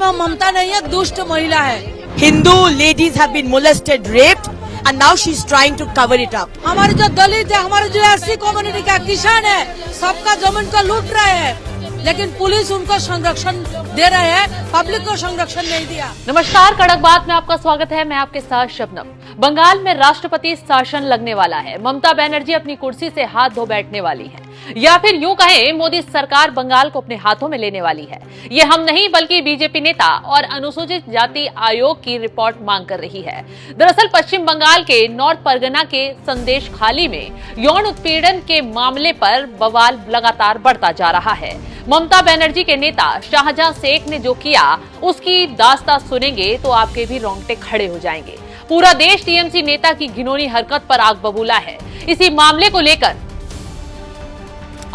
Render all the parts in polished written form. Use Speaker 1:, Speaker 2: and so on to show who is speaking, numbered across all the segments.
Speaker 1: में ममता नहीं है, दुष्ट महिला है।
Speaker 2: Hindu ladies have been molested, raped, and now she's trying to cover it up.
Speaker 1: हमारे जो दलित है, हमारे जो एससी कम्युनिटी का किसान है, सबका जमीन को लूट रहे हैं, लेकिन पुलिस उनको संरक्षण दे रहे हैं, पब्लिक को संरक्षण नहीं दिया।
Speaker 3: नमस्कार, कड़क बात में आपका स्वागत है। मैं आपके साथ शबनम। बंगाल में राष्ट्रपति शासन लगने वाला है। ममता बनर्जी अपनी कुर्सी से हाथ धो बैठने वाली है, या फिर यूं कहें मोदी सरकार बंगाल को अपने हाथों में लेने वाली है। ये हम नहीं बल्कि बीजेपी नेता और अनुसूचित जाति आयोग की रिपोर्ट मांग कर रही है। दरअसल पश्चिम बंगाल के नॉर्थ परगना के संदेश खाली में यौन उत्पीड़न के मामले पर बवाल लगातार बढ़ता जा रहा है। ममता बनर्जी के नेता शाहजहां शेख ने जो किया उसकी दास्तां सुनेंगे तो आपके भी रोंगटे खड़े हो जाएंगे। पूरा देश टीएमसी नेता की घिनौनी हरकत पर आग बबूला है। इसी मामले को लेकर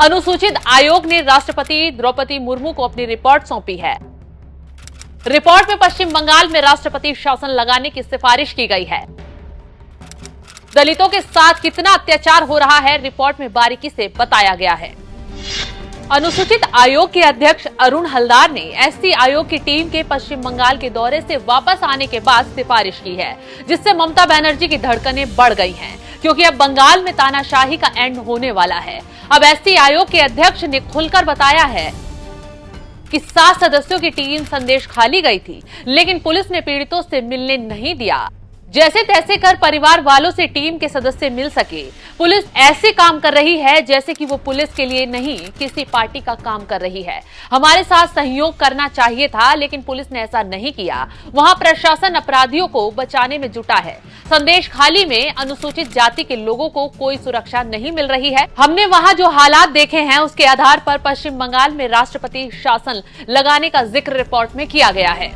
Speaker 3: अनुसूचित आयोग ने राष्ट्रपति द्रौपदी मुर्मू को अपनी रिपोर्ट सौंपी है। रिपोर्ट में पश्चिम बंगाल में राष्ट्रपति शासन लगाने की सिफारिश की गई है। दलितों के साथ कितना अत्याचार हो रहा है, रिपोर्ट में बारीकी से बताया गया है। अनुसूचित आयोग के अध्यक्ष अरुण हलदार ने एससी आयोग की टीम के पश्चिम बंगाल के दौरे से वापस आने के बाद सिफारिश की है, जिससे ममता बनर्जी की धड़कनें बढ़ गई हैं, क्योंकि अब बंगाल में तानाशाही का एंड होने वाला है। अब एससी आयोग के अध्यक्ष ने खुलकर बताया है कि 7 सदस्यों की टीम संदेश खाली गई थी, लेकिन पुलिस ने पीड़ितों से मिलने नहीं दिया। जैसे तैसे कर परिवार वालों से टीम के सदस्य मिल सके। पुलिस ऐसे काम कर रही है जैसे कि वो पुलिस के लिए नहीं किसी पार्टी का काम कर रही है। हमारे साथ सहयोग करना चाहिए था, लेकिन पुलिस ने ऐसा नहीं किया। वहां प्रशासन अपराधियों को बचाने में जुटा है। संदेश खाली में अनुसूचित जाति के लोगों को कोई सुरक्षा नहीं मिल रही है। हमने वहां जो हालात देखे हैं उसके आधार पर पश्चिम बंगाल में राष्ट्रपति शासन लगाने का जिक्र रिपोर्ट में किया गया है।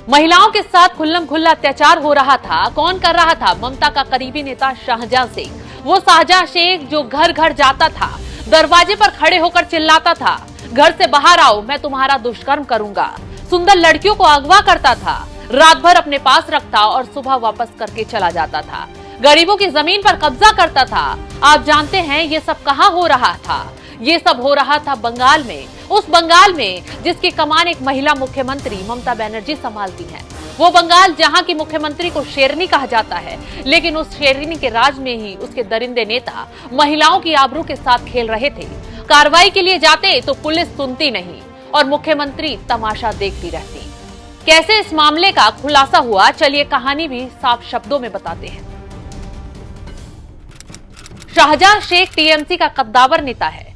Speaker 3: महिलाओं के साथ खुल्लम खुल्ला अत्याचार हो रहा था। कौन कर रहा था? ममता का करीबी नेता शाहजहां शेख। वो शाहजहां शेख जो घर घर जाता था, दरवाजे पर खड़े होकर चिल्लाता था, घर से बाहर आओ, मैं तुम्हारा दुष्कर्म करूंगा। सुंदर लड़कियों को अगवा करता था, रात भर अपने पास रखता और सुबह वापस करके चला जाता था। गरीबों की जमीन पर कब्जा करता था। आप जानते हैं ये सब कहां हो रहा था? ये सब हो रहा था बंगाल में, उस बंगाल में जिसकी कमान एक महिला मुख्यमंत्री ममता बनर्जी संभालती हैं। वो बंगाल जहां की मुख्यमंत्री को शेरनी कहा जाता है, लेकिन उस शेरनी के राज में ही उसके दरिंदे नेता महिलाओं की आबरू के साथ खेल रहे थे। कार्रवाई के लिए जाते तो पुलिस सुनती नहीं और मुख्यमंत्री तमाशा देखती रहती। कैसे इस मामले का खुलासा हुआ, चलिए कहानी भी साफ शब्दों में बताते हैं। शाहजहां शेख टीएमसी का कद्दावर नेता है।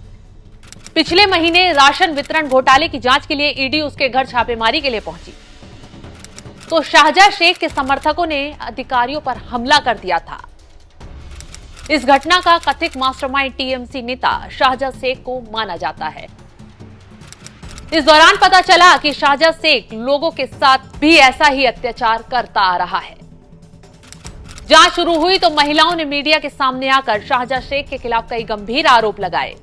Speaker 3: पिछले महीने राशन वितरण घोटाले की जांच के लिए ईडी उसके घर छापेमारी के लिए पहुंची, तो शाहजहां शेख के समर्थकों ने अधिकारियों पर हमला कर दिया था। इस घटना का कथित मास्टरमाइंड टीएमसी नेता शाहजहां शेख को माना जाता है। इस दौरान पता चला कि शाहजहां शेख लोगों के साथ भी ऐसा ही अत्याचार करता आ रहा है। जांच शुरू हुई तो महिलाओं ने मीडिया के सामने आकर शाहजहां शेख के खिलाफ कई गंभीर आरोप लगाए।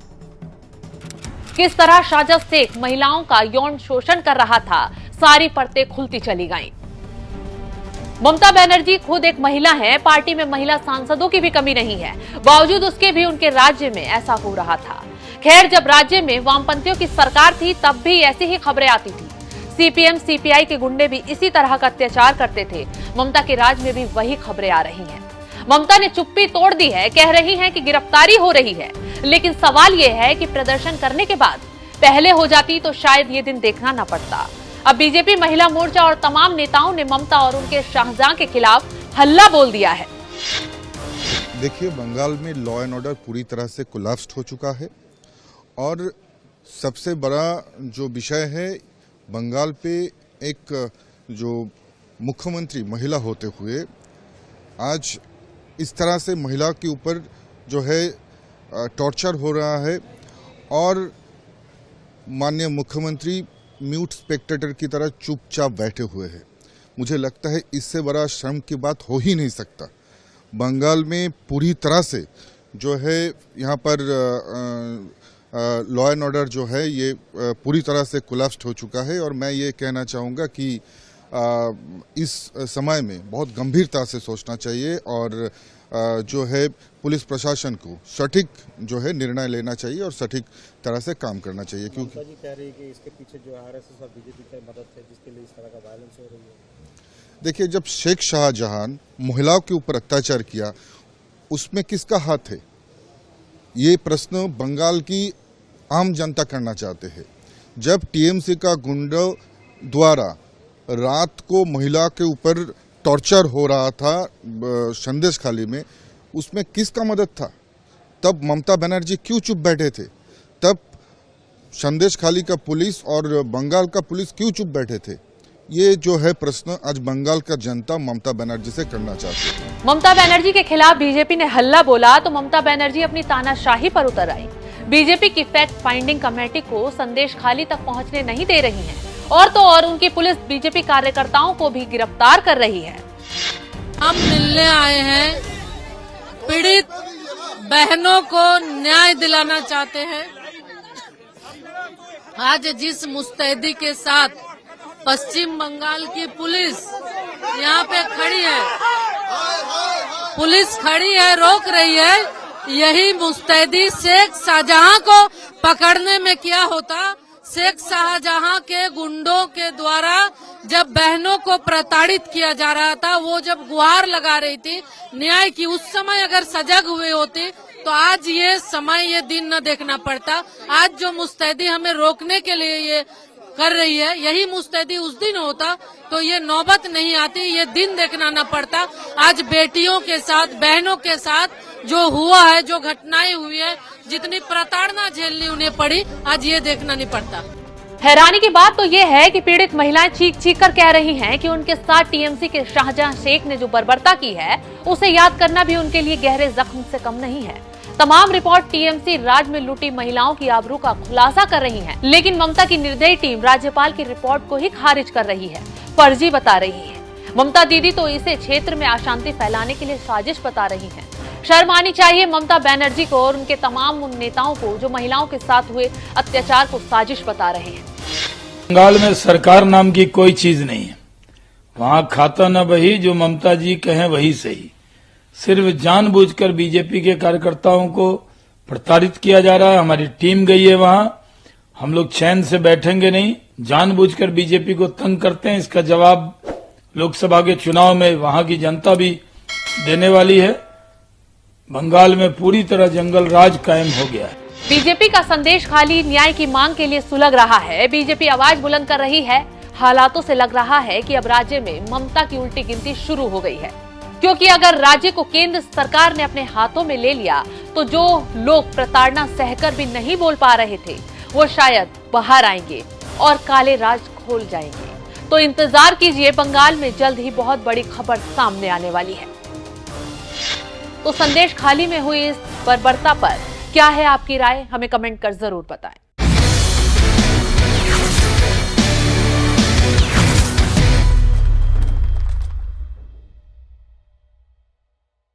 Speaker 3: किस तरह शाहजहां शेख महिलाओं का यौन शोषण कर रहा था, सारी परतें खुलती चली गईं। ममता बनर्जी खुद एक महिला है, पार्टी में महिला सांसदों की भी कमी नहीं है, बावजूद उसके भी उनके राज्य में ऐसा हो रहा था। खैर, जब राज्य में वामपंथियों की सरकार थी तब भी ऐसी ही खबरें आती थी। सीपीएम सीपीआई के गुंडे भी इसी तरह का अत्याचार करते थे। ममता के राज में भी वही खबरें आ रही हैं। ममता ने चुप्पी तोड़ दी है, कह रही हैं कि गिरफ्तारी हो रही है, लेकिन सवाल यह है कि प्रदर्शन करने के बाद पहले हो जाती तो शायद ये दिन देखना न पड़ता। अब बीजेपी महिला मोर्चा और तमाम नेताओं ने ममता और उनके शाहजहां के खिलाफ हल्ला बोल दिया है।
Speaker 4: देखिए, बंगाल में लॉ एंड ऑर्डर पूरी तरह से कोलैप्स्ड हो चुका है और सबसे बड़ा जो विषय है, बंगाल पे एक जो मुख्यमंत्री महिला होते हुए आज इस तरह से महिला के ऊपर जो है टॉर्चर हो रहा है और माननीय मुख्यमंत्री म्यूट स्पेक्टेटर की तरह चुपचाप बैठे हुए हैं। मुझे लगता है इससे बड़ा शर्म की बात हो ही नहीं सकता। बंगाल में पूरी तरह से जो है यहाँ पर लॉ एंड ऑर्डर जो है ये पूरी तरह से कोलैप्स्ड हो चुका है और मैं ये कहना चाहूँगा कि इस समय में बहुत गंभीरता से सोचना चाहिए और जो है पुलिस प्रशासन को सटीक जो है निर्णय लेना चाहिए और सटीक तरह से काम करना चाहिए, क्योंकि
Speaker 5: जी कह रही है कि इसके पीछे जो आरएसएस और बीजेपी की मदद है जिसके लिए इस तरह का वायलेंस हो रही है।
Speaker 4: देखिए, जब शेख शाहजहां महिलाओं के ऊपर अत्याचार किया उसमें किसका हाथ है, ये प्रश्न बंगाल की आम जनता करना चाहते हैं। जब टीएमसी का गुंडों द्वारा रात को महिला के ऊपर टॉर्चर हो रहा था संदेश खाली में, उसमें किसका मदद था? तब ममता बनर्जी क्यों चुप बैठे थे? तब संदेश खाली का पुलिस और बंगाल का पुलिस क्यों चुप बैठे थे? ये जो है प्रश्न आज बंगाल का जनता ममता बनर्जी से करना चाहती है।
Speaker 3: ममता बनर्जी के खिलाफ बीजेपी ने हल्ला बोला तो ममता बनर्जी अपनी तानाशाही पर उतर आई। बीजेपी की फैक्ट फाइंडिंग कमेटी को संदेश खाली तक पहुंचने नहीं दे रही है और तो और उनकी पुलिस बीजेपी कार्यकर्ताओं को भी गिरफ्तार कर रही है।
Speaker 1: हम मिलने आए हैं, पीड़ित बहनों को न्याय दिलाना चाहते हैं। आज जिस मुस्तैदी के साथ पश्चिम बंगाल की पुलिस यहाँ पे खड़ी है, पुलिस खड़ी है, रोक रही है, यही मुस्तैदी शेख शाहजहां को पकड़ने में क्या होता। शेख शाहजहां के गुंडों के द्वारा जब बहनों को प्रताड़ित किया जा रहा था, वो जब गुहार लगा रही थी न्याय की, उस समय अगर सजग हुए होते तो आज ये समय, ये दिन न देखना पड़ता। आज जो मुस्तैदी हमें रोकने के लिए ये कर रही है, यही मुस्तैदी उस दिन होता तो ये नौबत नहीं आती, ये दिन देखना न पड़ता। आज बेटियों के साथ, बहनों के साथ जो हुआ है, जो घटनाएं हुई है, जितनी प्रताड़ना झेलनी उन्हें पड़ी, आज ये देखना नहीं पड़ता।
Speaker 3: हैरानी की बात तो ये है कि पीड़ित महिलाएं चीख चीख कर कह रही हैं कि उनके साथ टीएमसी के शाहजहां शेख ने जो बर्बरता की है उसे याद करना भी उनके लिए गहरे जख्म से कम नहीं है। तमाम रिपोर्ट टीएमसी राज में लूटी महिलाओं की आबरू का खुलासा कर रही है, लेकिन ममता की निर्दयी टीम राज्यपाल की रिपोर्ट को ही खारिज कर रही है, फर्जी बता रही है। ममता दीदी तो इसे क्षेत्र में अशांति फैलाने के लिए साजिश बता रही है। शर्म आनी चाहिए ममता बनर्जी को और उनके तमाम उन नेताओं को जो महिलाओं के साथ हुए अत्याचार को साजिश बता रहे हैं।
Speaker 6: बंगाल में सरकार नाम की कोई चीज नहीं है। वहां खाता न वही जो ममता जी कहें वही सही। सिर्फ जानबूझकर बीजेपी के कार्यकर्ताओं को प्रताड़ित किया जा रहा है। हमारी टीम गई है वहां, हम लोग चैन से बैठेंगे नहीं। जानबूझकर बीजेपी को तंग करते हैं, इसका जवाब लोकसभा के चुनाव में वहां की जनता भी देने वाली है। बंगाल में पूरी तरह जंगल राज कायम हो गया है।
Speaker 3: बीजेपी का संदेश खाली न्याय की मांग के लिए सुलग रहा है। बीजेपी आवाज बुलंद कर रही है। हालातों से लग रहा है कि अब राज्य में ममता की उल्टी गिनती शुरू हो गई है, क्योंकि अगर राज्य को केंद्र सरकार ने अपने हाथों में ले लिया तो जो लोग प्रताड़ना सहकर भी नहीं बोल पा रहे थे वो शायद बाहर आएंगे और काले राज खोल जाएंगे। तो इंतजार कीजिए, बंगाल में जल्द ही बहुत बड़ी खबर सामने आने वाली है। तो संदेश खाली में हुई इस बर्बरता पर क्या है आपकी राय, हमें कमेंट कर जरूर बताएं।